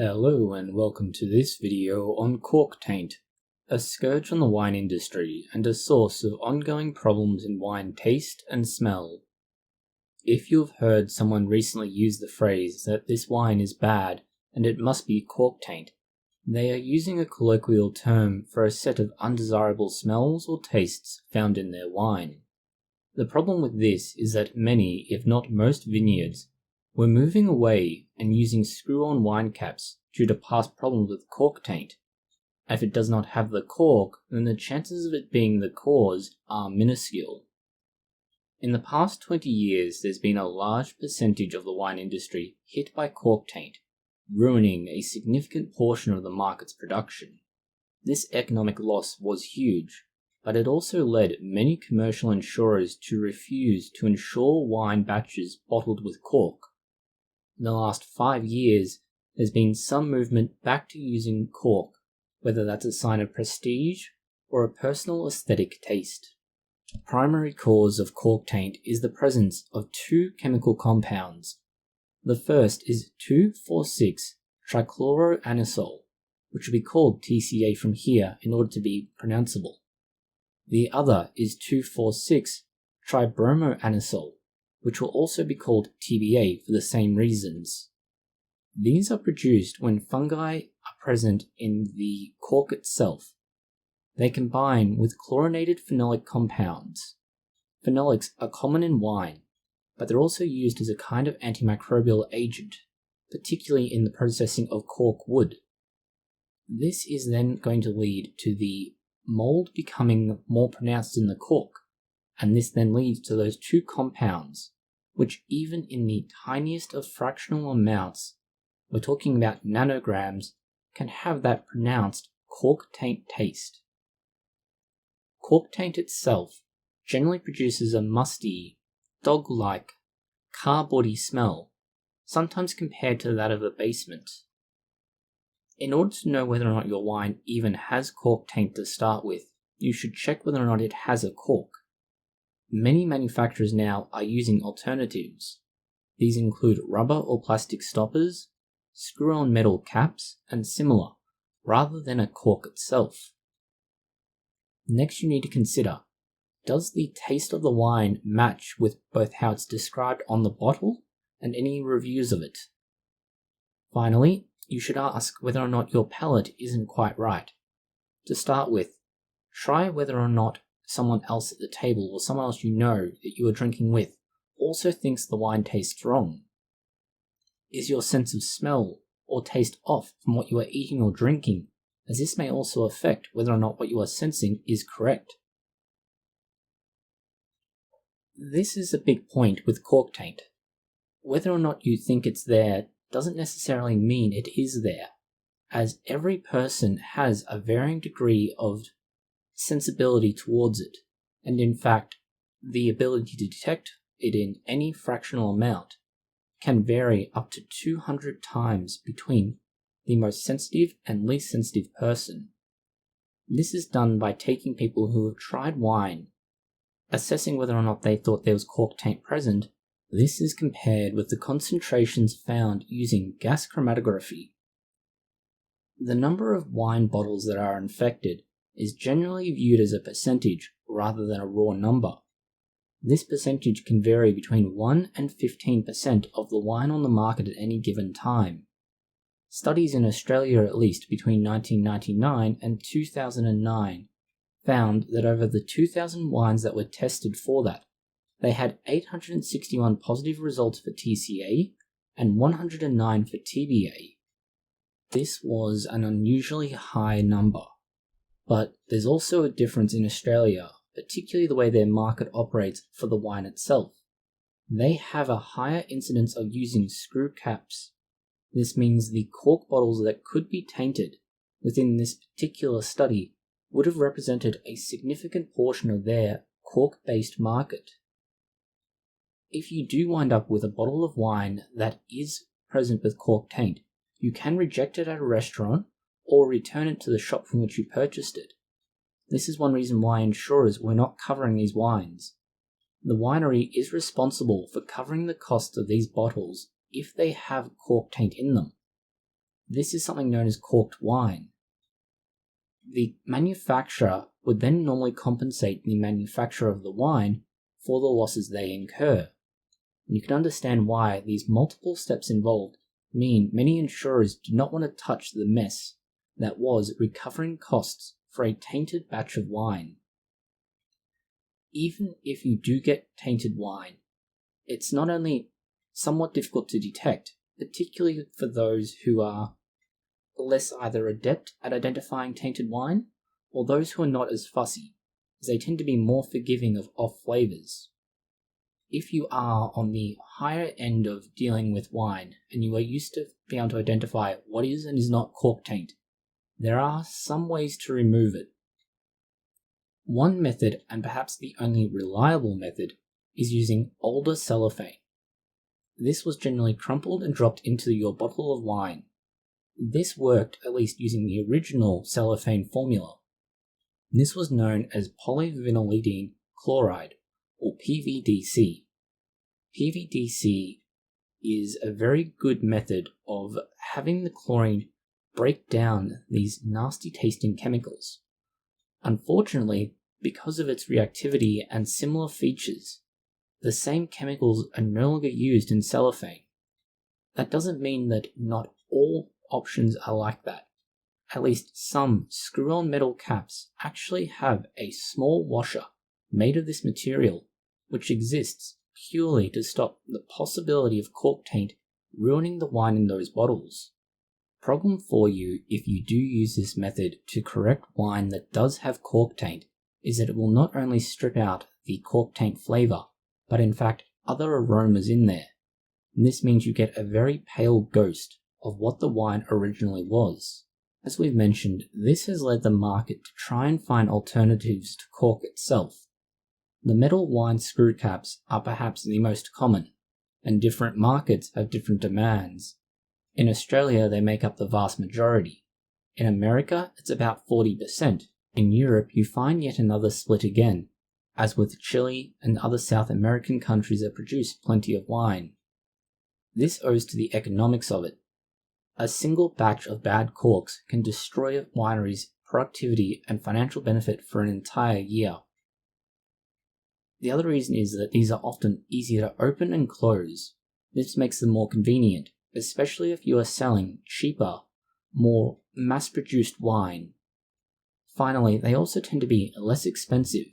Hello and welcome to this video on cork taint, a scourge on the wine industry and a source of ongoing problems in wine taste and smell. If you've heard someone recently use the phrase that this wine is bad and it must be cork taint, they are using a colloquial term for a set of undesirable smells or tastes found in their wine. The problem with this is that many, if not most vineyards, we're moving away and using screw-on wine caps due to past problems with cork taint. If it does not have the cork, then the chances of it being the cause are minuscule. In the past 20 years, there's been a large percentage of the wine industry hit by cork taint, ruining a significant portion of the market's production. This economic loss was huge, but it also led many commercial insurers to refuse to insure wine batches bottled with cork. In the last 5 years, there's been some movement back to using cork, whether that's a sign of prestige or a personal aesthetic taste. The primary cause of cork taint is the presence of two chemical compounds. The first is 2,4,6-trichloroanisole, which will be called TCA from here in order to be pronounceable. The other is 2,4,6-tribromoanisole, which will also be called TBA for the same reasons. These are produced when fungi are present in the cork itself. They combine with chlorinated phenolic compounds. Phenolics are common in wine, but they're also used as a kind of antimicrobial agent, particularly in the processing of cork wood. This is then going to lead to the mold becoming more pronounced in the cork, and this then leads to those two compounds, which even in the tiniest of fractional amounts, we're talking about nanograms, can have that pronounced cork taint taste. Cork taint itself generally produces a musty, dog-like, cardboardy smell, sometimes compared to that of a basement. In order to know whether or not your wine even has cork taint to start with, you should check whether or not it has a cork. Many manufacturers now are using alternatives. These include rubber or plastic stoppers, screw-on metal caps, and similar, rather than a cork itself. Next, you need to consider, does the taste of the wine match with both how it's described on the bottle and any reviews of it? Finally, you should ask whether or not your palate isn't quite right. To start with, try whether or not someone else at the table or someone else you know that you are drinking with also thinks the wine tastes wrong. Is your sense of smell or taste off from what you are eating or drinking, as this may also affect whether or not what you are sensing is correct. This is a big point with cork taint. Whether or not you think it's there doesn't necessarily mean it is there, as every person has a varying degree of sensibility towards it, and in fact, the ability to detect it in any fractional amount can vary up to 200 times between the most sensitive and least sensitive person. This is done by taking people who have tried wine, assessing whether or not they thought there was cork taint present. This is compared with the concentrations found using gas chromatography. The number of wine bottles that are infected is generally viewed as a percentage rather than a raw number. This percentage can vary between 1 and 15% of the wine on the market at any given time. Studies in Australia, at least between 1999 and 2009, found that over the 2,000 wines that were tested for that, they had 861 positive results for TCA and 109 for TBA. This was an unusually high number. But there's also a difference in Australia, particularly the way their market operates for the wine itself. They have a higher incidence of using screw caps. This means the cork bottles that could be tainted within this particular study would have represented a significant portion of their cork-based market. If you do wind up with a bottle of wine that is present with cork taint, you can reject it at a restaurant or return it to the shop from which you purchased it. This is one reason why insurers were not covering these wines. The winery is responsible for covering the cost of these bottles if they have cork taint in them. This is something known as corked wine. The manufacturer would then normally compensate the manufacturer of the wine for the losses they incur. And you can understand why these multiple steps involved mean many insurers do not want to touch the mess that was recovering costs for a tainted batch of wine. Even if you do get tainted wine, it's not only somewhat difficult to detect, particularly for those who are less either adept at identifying tainted wine or those who are not as fussy, as they tend to be more forgiving of off flavours. If you are on the higher end of dealing with wine and you are used to being able to identify what is and is not cork taint, there are some ways to remove it. One method, and perhaps the only reliable method, is using older cellophane. This was generally crumpled and dropped into your bottle of wine. This worked at least using the original cellophane formula. This was known as polyvinylidene chloride, or PVDC. PVDC is a very good method of having the chlorine break down these nasty tasting chemicals. Unfortunately, because of its reactivity and similar features, the same chemicals are no longer used in cellophane. That doesn't mean that not all options are like that. At least some screw-on metal caps actually have a small washer made of this material, which exists purely to stop the possibility of cork taint ruining the wine in those bottles. Problem for you if you do use this method to correct wine that does have cork taint is that it will not only strip out the cork taint flavour, but in fact other aromas in there. And this means you get a very pale ghost of what the wine originally was. As we've mentioned, this has led the market to try and find alternatives to cork itself. The metal wine screw caps are perhaps the most common, and different markets have different demands. In Australia, they make up the vast majority. In America, it's about 40%. In Europe, you find yet another split again, as with Chile and other South American countries that produce plenty of wine. This owes to the economics of it. A single batch of bad corks can destroy a winery's productivity and financial benefit for an entire year. The other reason is that these are often easier to open and close. This makes them more convenient, especially if you are selling cheaper, more mass-produced wine. Finally, they also tend to be less expensive.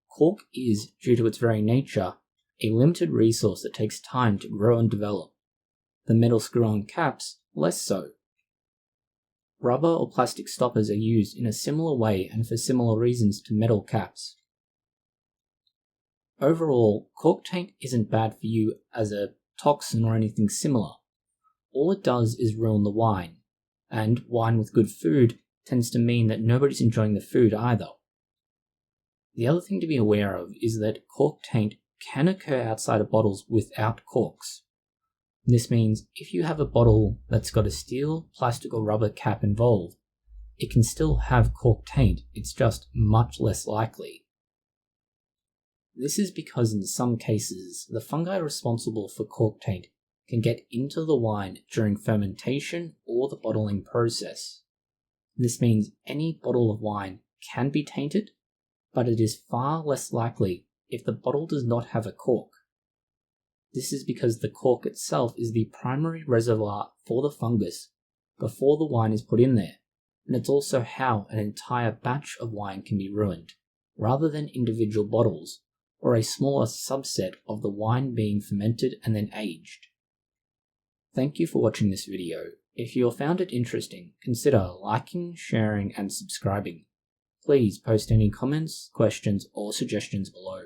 Cork is, due to its very nature, a limited resource that takes time to grow and develop. The metal screw-on caps, less so. Rubber or plastic stoppers are used in a similar way and for similar reasons to metal caps. Overall, cork taint isn't bad for you as a toxin or anything similar. All it does is ruin the wine, and wine with good food tends to mean that nobody's enjoying the food either. The other thing to be aware of is that cork taint can occur outside of bottles without corks. This means if you have a bottle that's got a steel, plastic or rubber cap involved, it can still have cork taint, it's just much less likely. This is because in some cases, the fungi responsible for cork taint can get into the wine during fermentation or the bottling process. This means any bottle of wine can be tainted, but it is far less likely if the bottle does not have a cork. This is because the cork itself is the primary reservoir for the fungus before the wine is put in there, and it's also how an entire batch of wine can be ruined, rather than individual bottles, or a smaller subset of the wine being fermented and then aged. Thank you for watching this video. If you found it interesting, consider liking, sharing, and subscribing. Please post any comments, questions, or suggestions below.